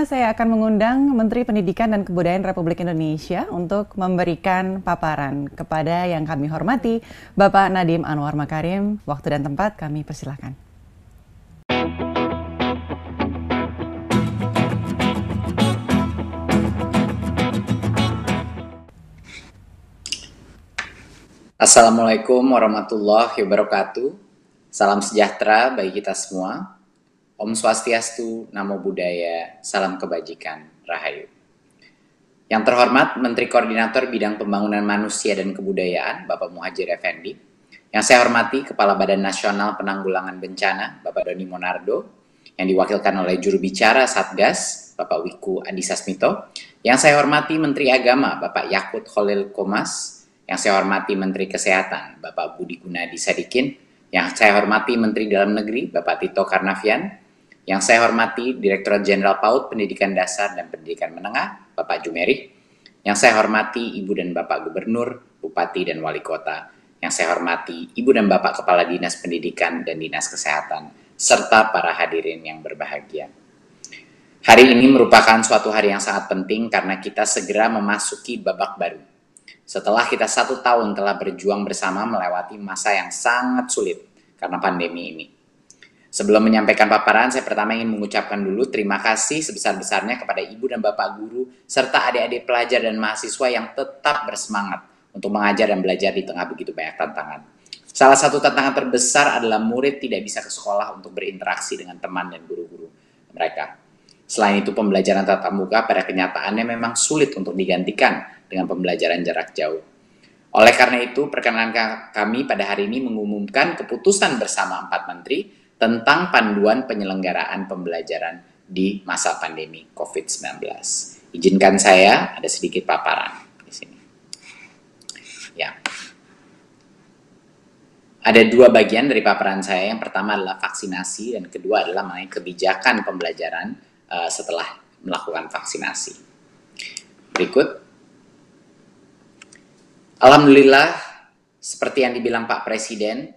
Saya akan mengundang Menteri Pendidikan dan Kebudayaan Republik Indonesia untuk memberikan paparan. Kepada yang kami hormati, Bapak Nadiem Anwar Makarim. Waktu dan tempat kami persilahkan. Assalamualaikum warahmatullahi wabarakatuh. Salam sejahtera bagi kita semua. Om Swastiastu, Namo Buddhaya, salam kebajikan, Rahayu. Yang terhormat Menteri Koordinator Bidang Pembangunan Manusia dan Kebudayaan, Bapak Muhadjir Effendi. Yang saya hormati Kepala Badan Nasional Penanggulangan Bencana, Bapak Doni Monardo. Yang diwakilkan oleh juru bicara Satgas, Bapak Wiku Adhisa Smito. Yang saya hormati Menteri Agama, Bapak Yakut Khalil Qomas. Yang saya hormati Menteri Kesehatan, Bapak Budi Gunadi Sadikin. Yang saya hormati Menteri Dalam Negeri, Bapak Tito Karnavian. Yang saya hormati Direktorat Jenderal PAUD Pendidikan Dasar dan Pendidikan Menengah, Bapak Jumeri. Yang saya hormati Ibu dan Bapak Gubernur, Bupati dan Wali Kota. Yang saya hormati Ibu dan Bapak Kepala Dinas Pendidikan dan Dinas Kesehatan, serta para hadirin yang berbahagia. Hari ini merupakan suatu hari yang sangat penting karena kita segera memasuki babak baru. Setelah kita 1 tahun telah berjuang bersama melewati masa yang sangat sulit karena pandemi ini. Sebelum menyampaikan paparan, saya pertama ingin mengucapkan dulu terima kasih sebesar-besarnya kepada Ibu dan Bapak Guru, serta adik-adik pelajar dan mahasiswa yang tetap bersemangat untuk mengajar dan belajar di tengah begitu banyak tantangan. Salah satu tantangan terbesar adalah murid tidak bisa ke sekolah untuk berinteraksi dengan teman dan guru-guru mereka. Selain itu, pembelajaran tatap muka pada kenyataannya memang sulit untuk digantikan dengan pembelajaran jarak jauh. Oleh karena itu, perkenankan kami pada hari ini mengumumkan keputusan bersama 4 menteri tentang panduan penyelenggaraan pembelajaran di masa pandemi COVID-19. Izinkan saya ada sedikit paparan di sini. Ya. Ada 2 bagian dari paparan saya. Yang pertama adalah vaksinasi dan kedua adalah mengenai kebijakan pembelajaran setelah melakukan vaksinasi. Berikut. Alhamdulillah, seperti yang dibilang Pak Presiden,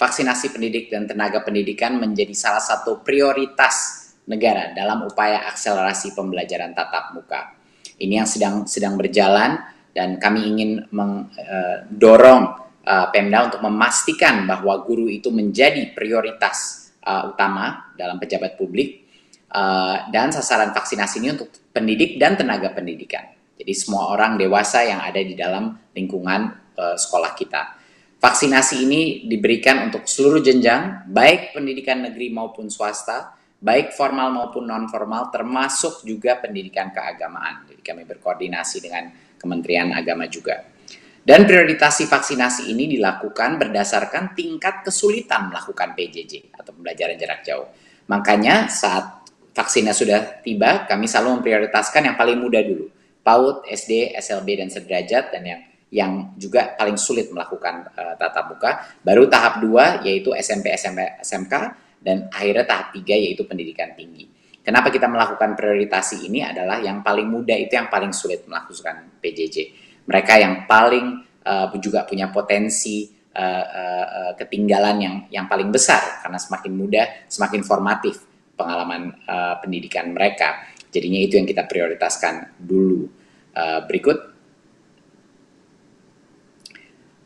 vaksinasi pendidik dan tenaga pendidikan menjadi salah satu prioritas negara dalam upaya akselerasi pembelajaran tatap muka. Ini yang sedang berjalan dan kami ingin mendorong Pemda untuk memastikan bahwa guru itu menjadi prioritas utama dalam pejabat publik dan sasaran vaksinasi ini untuk pendidik dan tenaga pendidikan. Jadi semua orang dewasa yang ada di dalam lingkungan sekolah kita. Vaksinasi ini diberikan untuk seluruh jenjang, baik pendidikan negeri maupun swasta, baik formal maupun non-formal, termasuk juga pendidikan keagamaan. Jadi kami berkoordinasi dengan Kementerian Agama juga. Dan prioritasi vaksinasi ini dilakukan berdasarkan tingkat kesulitan melakukan PJJ atau pembelajaran jarak jauh. Makanya saat vaksinnya sudah tiba, kami selalu memprioritaskan yang paling mudah dulu. PAUD, SD, SLB, dan sederajat, dan yang juga paling sulit melakukan tatap muka. Baru tahap 2 yaitu SMP, SMK, dan akhirnya tahap 3 yaitu pendidikan tinggi. Kenapa kita melakukan prioritasi ini adalah yang paling mudah itu yang paling sulit melakukan PJJ. Mereka yang paling juga punya potensi ketinggalan yang paling besar karena semakin mudah, semakin formatif pengalaman pendidikan mereka. Jadinya itu yang kita prioritaskan dulu. Berikut.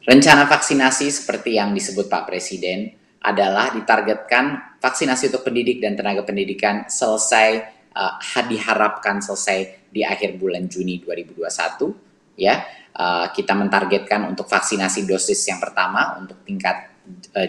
Rencana vaksinasi seperti yang disebut Pak Presiden adalah ditargetkan vaksinasi untuk pendidik dan tenaga pendidikan selesai, diharapkan selesai di akhir bulan Juni 2021. Ya, kita mentargetkan untuk vaksinasi dosis yang pertama untuk tingkat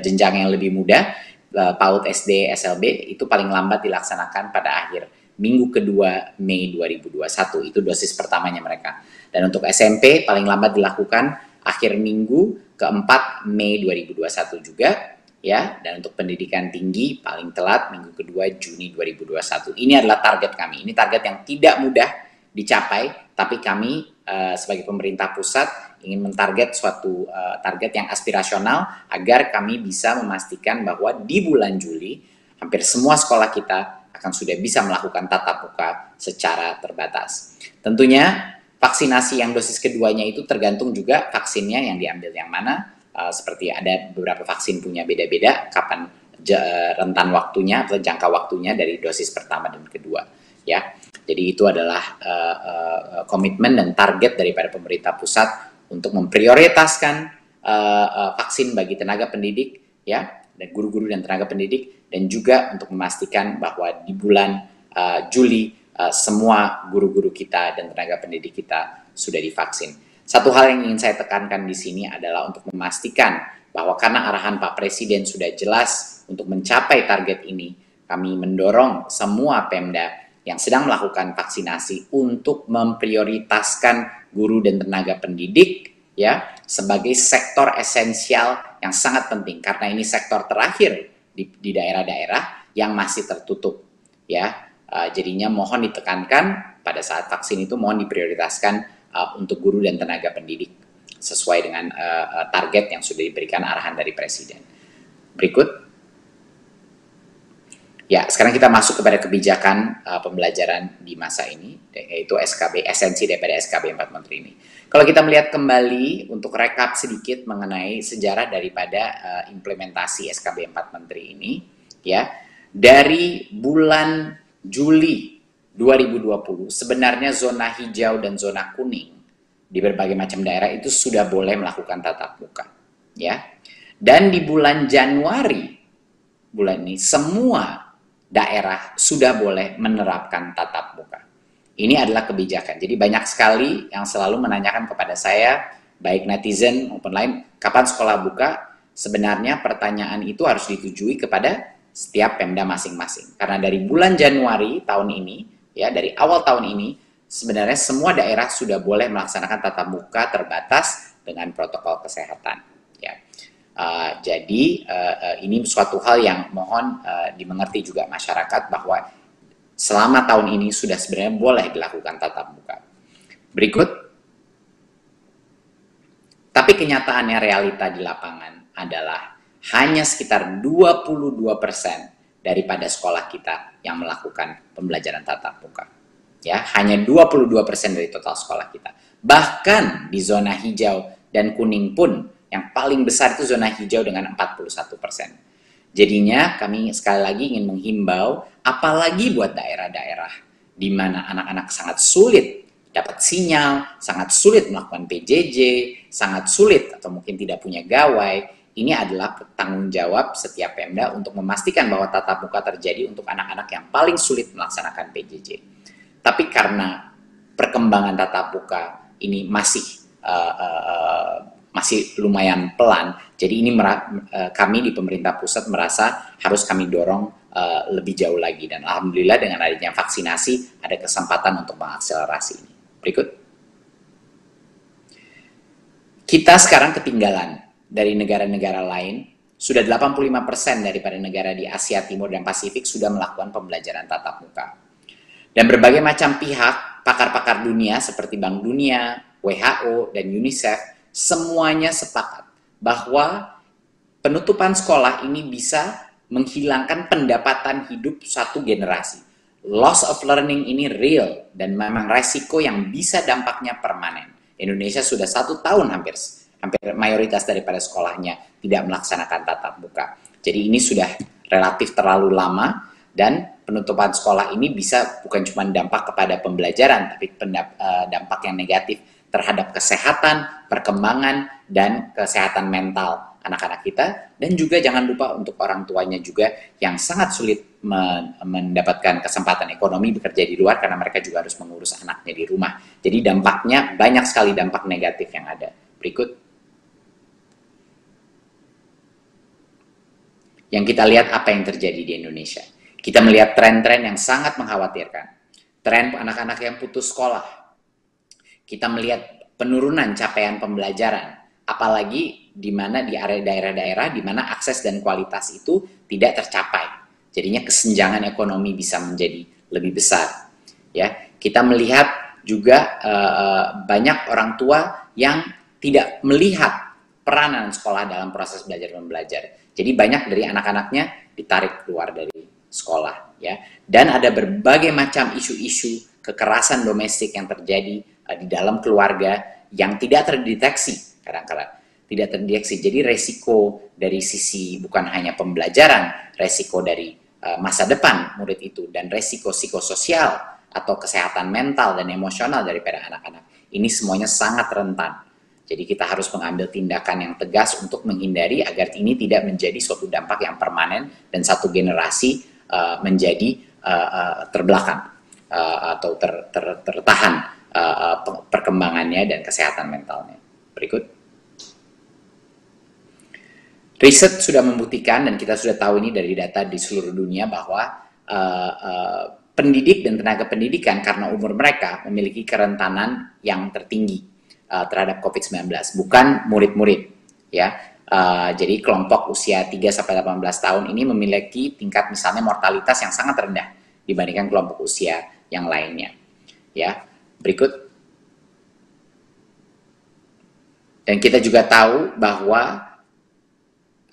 jenjang yang lebih muda, PAUD, SD, SLB, itu paling lambat dilaksanakan pada akhir minggu kedua Mei 2021. Itu dosis pertamanya mereka. Dan untuk SMP paling lambat dilakukan akhir minggu keempat Mei 2021 juga, ya. Dan untuk pendidikan tinggi paling telat minggu kedua Juni 2021. Ini adalah target kami. Ini target yang tidak mudah dicapai, tapi kami sebagai pemerintah pusat ingin mentarget suatu target yang aspirasional agar kami bisa memastikan bahwa di bulan Juli hampir semua sekolah kita akan sudah bisa melakukan tatap muka secara terbatas. Tentunya vaksinasi yang dosis keduanya itu tergantung juga vaksinnya yang diambil yang mana. Seperti ada beberapa vaksin punya beda-beda kapan rentan waktunya atau jangka waktunya dari dosis pertama dan kedua. ya. Jadi itu adalah komitmen dan target daripada pemerintah pusat untuk memprioritaskan vaksin bagi tenaga pendidik, ya, dan guru-guru dan tenaga pendidik, dan juga untuk memastikan bahwa di bulan Juli semua guru-guru kita dan tenaga pendidik kita sudah divaksin. Satu hal yang ingin saya tekankan di sini adalah untuk memastikan bahwa karena arahan Pak Presiden sudah jelas untuk mencapai target ini, kami mendorong semua Pemda yang sedang melakukan vaksinasi untuk memprioritaskan guru dan tenaga pendidik, ya, sebagai sektor esensial yang sangat penting karena ini sektor terakhir di daerah-daerah yang masih tertutup, ya. Jadinya mohon ditekankan pada saat vaksin itu mohon diprioritaskan untuk guru dan tenaga pendidik sesuai dengan target yang sudah diberikan arahan dari Presiden. Berikut. Ya, sekarang kita masuk kepada kebijakan pembelajaran di masa ini, yaitu SKB, esensi daripada SKB 4 Menteri ini. Kalau kita melihat kembali untuk rekap sedikit mengenai sejarah daripada implementasi SKB 4 Menteri ini, ya, dari bulan Juli 2020, sebenarnya zona hijau dan zona kuning di berbagai macam daerah itu sudah boleh melakukan tatap muka, ya. Dan di bulan Januari bulan ini semua daerah sudah boleh menerapkan tatap muka. Ini adalah kebijakan. Jadi banyak sekali yang selalu menanyakan kepada saya, baik netizen maupun lain, kapan sekolah buka? Sebenarnya pertanyaan itu harus ditujui kepada setiap Pemda masing-masing. Karena dari bulan Januari tahun ini, ya, dari awal tahun ini, sebenarnya semua daerah sudah boleh melaksanakan tatap muka terbatas dengan protokol kesehatan. Ya. Jadi ini suatu hal yang mohon dimengerti juga masyarakat bahwa selama tahun ini sudah sebenarnya boleh dilakukan tatap muka. Berikut. Tapi kenyataannya realita di lapangan adalah hanya sekitar 22% daripada sekolah kita yang melakukan pembelajaran tatap muka. Ya, hanya 22% dari total sekolah kita. Bahkan di zona hijau dan kuning pun yang paling besar itu zona hijau dengan 41%. Jadinya kami sekali lagi ingin menghimbau, apalagi buat daerah-daerah di mana anak-anak sangat sulit dapat sinyal, sangat sulit melakukan PJJ, sangat sulit atau mungkin tidak punya gawai, ini adalah tanggung jawab setiap Pemda untuk memastikan bahwa tatap muka terjadi untuk anak-anak yang paling sulit melaksanakan PJJ. Tapi karena perkembangan tatap muka ini masih lumayan pelan. Jadi ini kami di pemerintah pusat merasa harus kami dorong lebih jauh lagi. Dan alhamdulillah dengan adanya vaksinasi ada kesempatan untuk mengakselerasi ini. Berikut. Kita sekarang ketinggalan dari negara-negara lain. Sudah 85% daripada negara di Asia Timur dan Pasifik sudah melakukan pembelajaran tatap muka. Dan berbagai macam pihak, pakar-pakar dunia seperti Bank Dunia, WHO, dan UNICEF semuanya sepakat bahwa penutupan sekolah ini bisa menghilangkan pendapatan hidup satu generasi. Loss of learning ini real dan memang resiko yang bisa dampaknya permanen. Indonesia sudah 1 tahun hampir mayoritas daripada sekolahnya tidak melaksanakan tatap muka. Jadi ini sudah relatif terlalu lama dan penutupan sekolah ini bisa bukan cuma dampak kepada pembelajaran tapi dampak yang negatif terhadap kesehatan, perkembangan, dan kesehatan mental anak-anak kita. Dan juga jangan lupa untuk orang tuanya juga yang sangat sulit mendapatkan kesempatan ekonomi bekerja di luar karena mereka juga harus mengurus anaknya di rumah. Jadi dampaknya banyak sekali dampak negatif yang ada. Berikut. Yang kita lihat apa yang terjadi di Indonesia. Kita melihat tren-tren yang sangat mengkhawatirkan. Tren anak-anak yang putus sekolah. Kita melihat penurunan capaian pembelajaran, apalagi di mana di area daerah-daerah di mana akses dan kualitas itu tidak tercapai. Jadinya kesenjangan ekonomi bisa menjadi lebih besar. Ya, kita melihat juga banyak orang tua yang tidak melihat peranan sekolah dalam proses belajar membelajar. Jadi banyak dari anak-anaknya ditarik keluar dari sekolah, ya. Dan ada berbagai macam isu-isu kekerasan domestik yang terjadi di dalam keluarga yang tidak terdeteksi kadang-kadang tidak terdeteksi. Jadi resiko dari sisi bukan hanya pembelajaran, resiko dari masa depan murid itu dan resiko psikososial atau kesehatan mental dan emosional daripada anak-anak. Ini semuanya sangat rentan. Jadi kita harus mengambil tindakan yang tegas untuk menghindari agar ini tidak menjadi suatu dampak yang permanen dan satu generasi menjadi terbelakang atau tertahan perkembangannya dan kesehatan mentalnya. Berikut. Riset sudah membuktikan dan kita sudah tahu ini dari data di seluruh dunia bahwa pendidik dan tenaga pendidikan karena umur mereka memiliki kerentanan yang tertinggi terhadap COVID-19, bukan murid-murid, ya. Jadi kelompok usia 3-18 tahun ini memiliki tingkat misalnya mortalitas yang sangat rendah dibandingkan kelompok usia yang lainnya, ya. Berikut. Dan kita juga tahu bahwa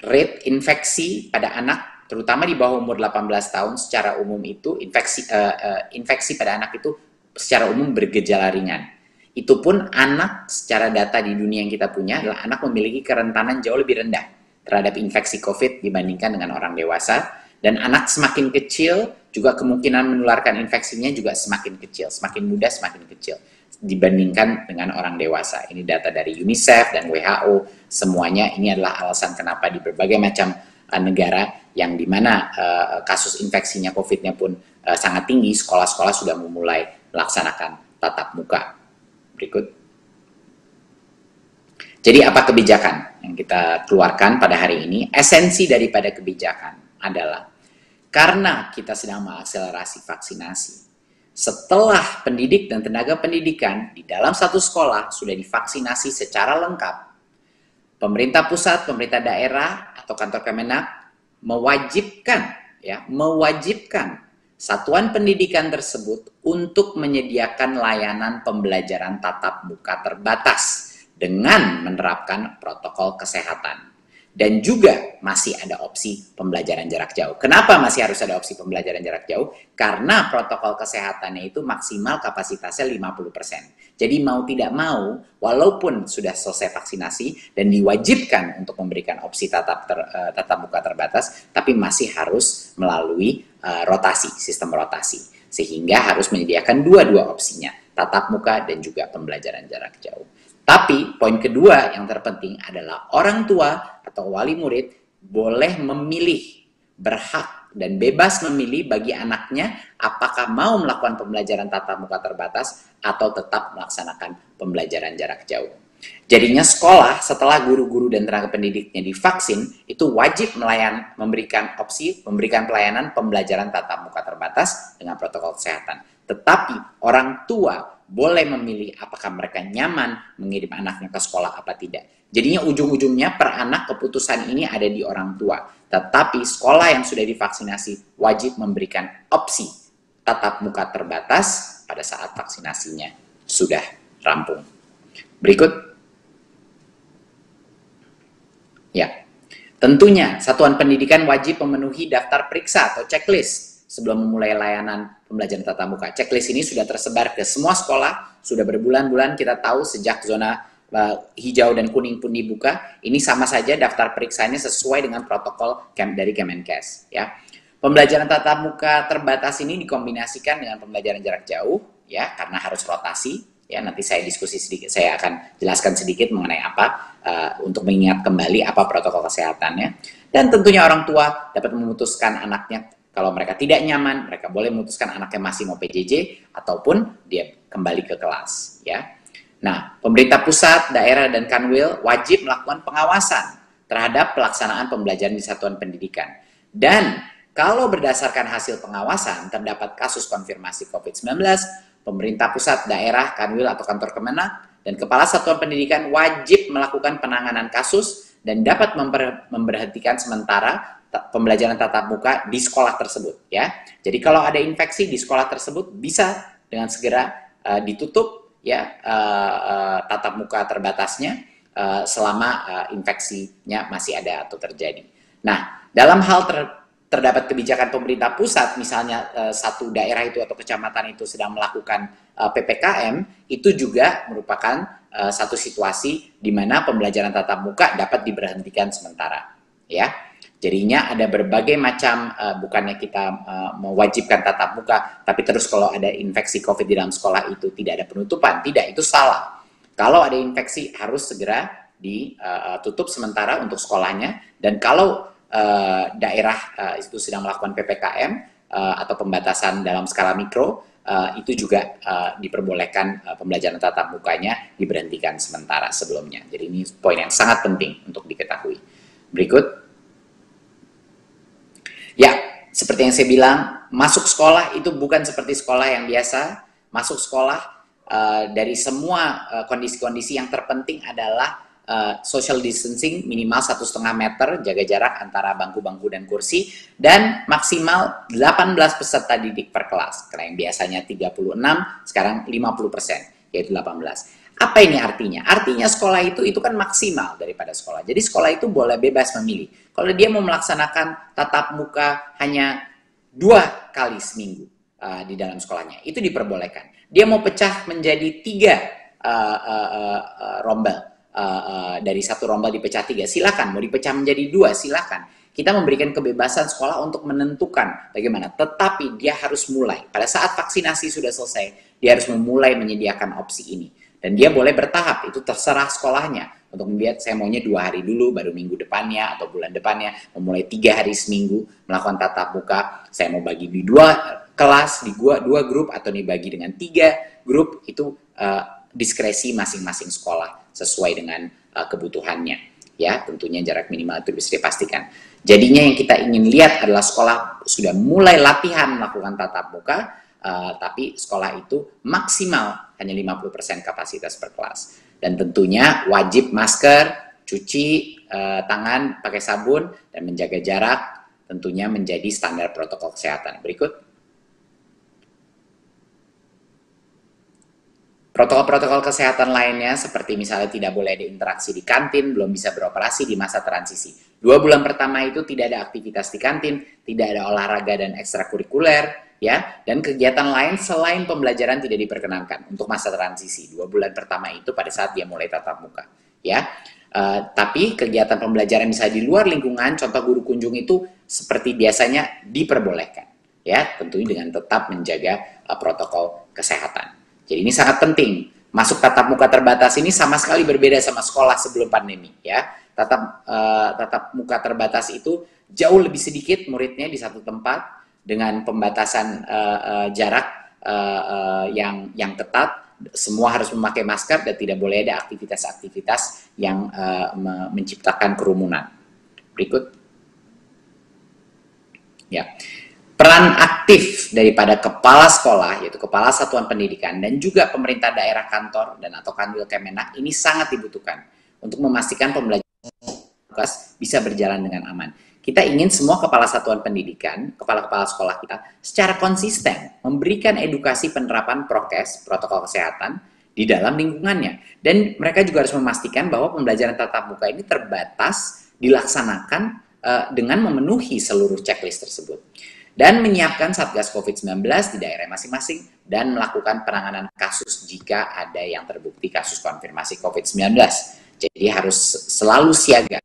rate infeksi pada anak, terutama di bawah umur 18 tahun, secara umum itu infeksi pada anak itu secara umum bergejala ringan. Itu pun anak secara data di dunia yang kita punya adalah anak memiliki kerentanan jauh lebih rendah terhadap infeksi COVID dibandingkan dengan orang dewasa. Dan anak semakin kecil juga kemungkinan menularkan infeksinya juga semakin kecil, semakin muda semakin kecil dibandingkan dengan orang dewasa. Ini data dari UNICEF dan WHO, semuanya ini adalah alasan kenapa di berbagai macam negara yang dimana kasus infeksinya COVID-nya pun sangat tinggi, sekolah-sekolah sudah memulai melaksanakan tatap muka. Berikut. Jadi apa kebijakan yang kita keluarkan pada hari ini? Esensi daripada kebijakan adalah karena kita sedang mengakselerasi vaksinasi. Setelah pendidik dan tenaga pendidikan di dalam satu sekolah sudah divaksinasi secara lengkap, pemerintah pusat, pemerintah daerah, atau kantor Kemenak mewajibkan satuan pendidikan tersebut untuk menyediakan layanan pembelajaran tatap muka terbatas dengan menerapkan protokol kesehatan. Dan juga masih ada opsi pembelajaran jarak jauh. Kenapa masih harus ada opsi pembelajaran jarak jauh? Karena protokol kesehatannya itu maksimal kapasitasnya 50%. Jadi mau tidak mau, walaupun sudah selesai vaksinasi dan diwajibkan untuk memberikan opsi tatap muka terbatas, tapi masih harus melalui sistem rotasi. Sehingga harus menyediakan dua-dua opsinya, tatap muka dan juga pembelajaran jarak jauh. Tapi poin kedua yang terpenting adalah orang tua atau wali murid boleh memilih, berhak dan bebas memilih bagi anaknya apakah mau melakukan pembelajaran tatap muka terbatas atau tetap melaksanakan pembelajaran jarak jauh. Jadinya sekolah setelah guru-guru dan tenaga pendidiknya divaksin itu wajib memberikan pelayanan pembelajaran tatap muka terbatas dengan protokol kesehatan. Tetapi orang tua boleh memilih apakah mereka nyaman mengirim anaknya ke sekolah apa tidak. Jadinya ujung-ujungnya per anak keputusan ini ada di orang tua. Tetapi sekolah yang sudah divaksinasi wajib memberikan opsi tatap muka terbatas pada saat vaksinasinya sudah rampung. Berikut. Ya, tentunya satuan pendidikan wajib memenuhi daftar periksa atau checklist sebelum memulai layanan pembelajaran tatap muka. Checklist ini sudah tersebar ke semua sekolah, sudah berbulan-bulan kita tahu sejak zona hijau dan kuning pun dibuka. Ini sama saja daftar periksanya sesuai dengan protokol dari Kemenkes. Ya, pembelajaran tatap muka terbatas ini dikombinasikan dengan pembelajaran jarak jauh, ya, karena harus rotasi. Ya, nanti saya diskusi sedikit, saya akan jelaskan sedikit mengenai apa untuk mengingat kembali apa protokol kesehatannya. Dan tentunya orang tua dapat memutuskan anaknya. Kalau mereka tidak nyaman, mereka boleh memutuskan anaknya masih mau PJJ ataupun dia kembali ke kelas. Ya. Nah, pemerintah pusat, daerah, dan Kanwil wajib melakukan pengawasan terhadap pelaksanaan pembelajaran di satuan pendidikan. Dan kalau berdasarkan hasil pengawasan terdapat kasus konfirmasi COVID-19, pemerintah pusat, daerah, Kanwil, atau kantor Kemenak, dan kepala satuan pendidikan wajib melakukan penanganan kasus dan dapat memberhentikan sementara pembelajaran tatap muka di sekolah tersebut, ya. Jadi kalau ada infeksi di sekolah tersebut bisa dengan segera ditutup, ya, tatap muka terbatasnya selama infeksinya masih ada atau terjadi. Nah, dalam hal terdapat kebijakan pemerintah pusat, misalnya satu daerah itu atau kecamatan itu sedang melakukan PPKM, itu juga merupakan satu situasi di mana pembelajaran tatap muka dapat diberhentikan sementara, ya. Jadinya ada berbagai macam, bukannya kita mewajibkan tatap muka, tapi terus kalau ada infeksi COVID di dalam sekolah itu tidak ada penutupan. Tidak, itu salah. Kalau ada infeksi harus segera ditutup sementara untuk sekolahnya. Dan kalau daerah itu sedang melakukan PPKM atau pembatasan dalam skala mikro, itu juga diperbolehkan pembelajaran tatap mukanya diberhentikan sementara sebelumnya. Jadi ini poin yang sangat penting untuk diketahui. Berikut. Ya, seperti yang saya bilang, masuk sekolah itu bukan seperti sekolah yang biasa. Masuk sekolah dari semua kondisi-kondisi yang terpenting adalah social distancing minimal 1,5 meter, jaga jarak antara bangku-bangku dan kursi, dan maksimal 18 peserta didik per kelas. Karena yang biasanya 36, sekarang 50%, yaitu 18. Apa ini artinya? Artinya sekolah itu kan maksimal daripada sekolah. Jadi sekolah itu boleh bebas memilih. Kalau dia mau melaksanakan tatap muka hanya 2 kali seminggu di dalam sekolahnya, itu diperbolehkan. Dia mau pecah menjadi 3 rombel, dari 1 rombel dipecah 3, silakan. Mau dipecah menjadi 2, silakan. Kita memberikan kebebasan sekolah untuk menentukan bagaimana. Tetapi dia harus mulai. Pada saat vaksinasi sudah selesai, dia harus memulai menyediakan opsi ini. Dan dia boleh bertahap, itu terserah sekolahnya. Untuk membuat saya maunya 2 hari dulu, baru minggu depannya atau bulan depannya, memulai 3 hari seminggu melakukan tatap muka. Saya mau bagi di 2 kelas, di 2 grup, atau dibagi dengan 3 grup, itu diskresi masing-masing sekolah sesuai dengan kebutuhannya. Ya, tentunya jarak minimal itu bisa dipastikan. Jadinya yang kita ingin lihat adalah sekolah sudah mulai latihan melakukan tatap muka, tapi sekolah itu maksimal hanya 50% kapasitas per kelas. Dan tentunya wajib masker, cuci tangan pakai sabun, dan menjaga jarak tentunya menjadi standar protokol kesehatan. Berikut. Protokol-protokol kesehatan lainnya seperti misalnya tidak boleh ada interaksi di kantin, belum bisa beroperasi di masa transisi. 2 bulan pertama itu tidak ada aktivitas di kantin, tidak ada olahraga dan ekstrakurikuler, ya, dan kegiatan lain selain pembelajaran tidak diperkenankan untuk masa transisi. 2 bulan pertama itu pada saat dia mulai tatap muka, ya. Tapi kegiatan pembelajaran misalnya di luar lingkungan, contoh guru kunjung itu seperti biasanya diperbolehkan, ya, tentunya dengan tetap menjaga protokol kesehatan. Jadi ini sangat penting. Masuk tatap muka terbatas ini sama sekali berbeda sama sekolah sebelum pandemi, ya. Tatap muka terbatas itu jauh lebih sedikit muridnya di satu tempat dengan pembatasan jarak yang ketat. Semua harus memakai masker dan tidak boleh ada aktivitas-aktivitas yang menciptakan kerumunan. Berikut. Ya. Peran aktif daripada kepala sekolah, yaitu kepala satuan pendidikan, dan juga pemerintah daerah kantor dan atau Kanwil Kemenak ini sangat dibutuhkan untuk memastikan pembelajaran bisa berjalan dengan aman. Kita ingin semua kepala satuan pendidikan, kepala-kepala sekolah kita secara konsisten memberikan edukasi penerapan prokes, protokol kesehatan di dalam lingkungannya. Dan mereka juga harus memastikan bahwa pembelajaran tatap muka ini terbatas dilaksanakan dengan memenuhi seluruh checklist tersebut. Dan menyiapkan Satgas COVID-19 di daerah masing-masing dan melakukan penanganan kasus jika ada yang terbukti kasus konfirmasi COVID-19. Jadi harus selalu siaga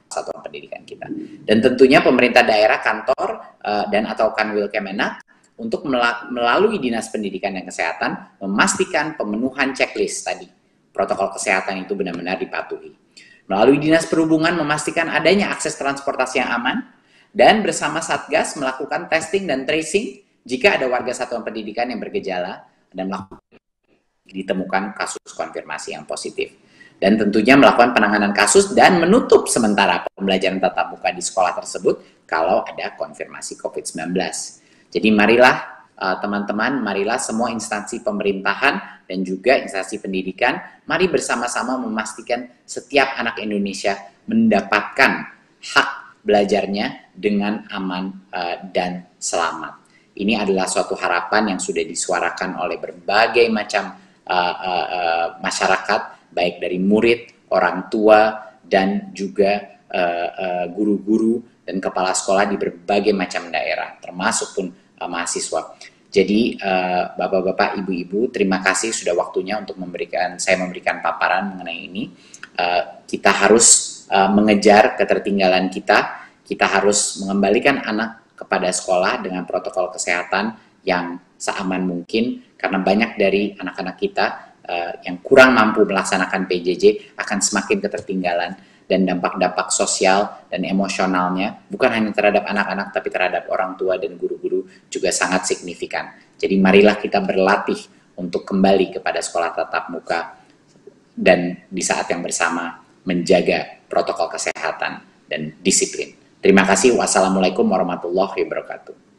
satuan pendidikan kita. Dan tentunya pemerintah daerah, kantor, dan atau Kanwil Kemenak untuk melalui Dinas Pendidikan dan Kesehatan memastikan pemenuhan checklist tadi. Protokol kesehatan itu benar-benar dipatuhi. Melalui Dinas Perhubungan memastikan adanya akses transportasi yang aman, dan bersama Satgas melakukan testing dan tracing jika ada warga satuan pendidikan yang bergejala dan ditemukan kasus konfirmasi yang positif. Dan tentunya melakukan penanganan kasus dan menutup sementara pembelajaran tatap muka di sekolah tersebut kalau ada konfirmasi COVID-19. Jadi marilah teman-teman, marilah semua instansi pemerintahan dan juga instansi pendidikan, mari bersama-sama memastikan setiap anak Indonesia mendapatkan hak belajarnya dengan aman dan selamat. Ini adalah suatu harapan yang sudah disuarakan oleh berbagai macam masyarakat, baik dari murid, orang tua, dan juga guru-guru dan kepala sekolah di berbagai macam daerah, termasuk pun mahasiswa. Jadi bapak-bapak, ibu-ibu, terima kasih sudah waktunya untuk saya memberikan paparan mengenai ini. Kita harus mengejar ketertinggalan kita harus mengembalikan anak kepada sekolah dengan protokol kesehatan yang seaman mungkin, karena banyak dari anak-anak kita yang kurang mampu melaksanakan PJJ akan semakin ketertinggalan, dan dampak-dampak sosial dan emosionalnya bukan hanya terhadap anak-anak tapi terhadap orang tua dan guru-guru juga sangat signifikan. Jadi marilah kita berlatih untuk kembali kepada sekolah tatap muka dan di saat yang bersama menjaga protokol kesehatan dan disiplin. Terima kasih. Wassalamualaikum warahmatullahi wabarakatuh.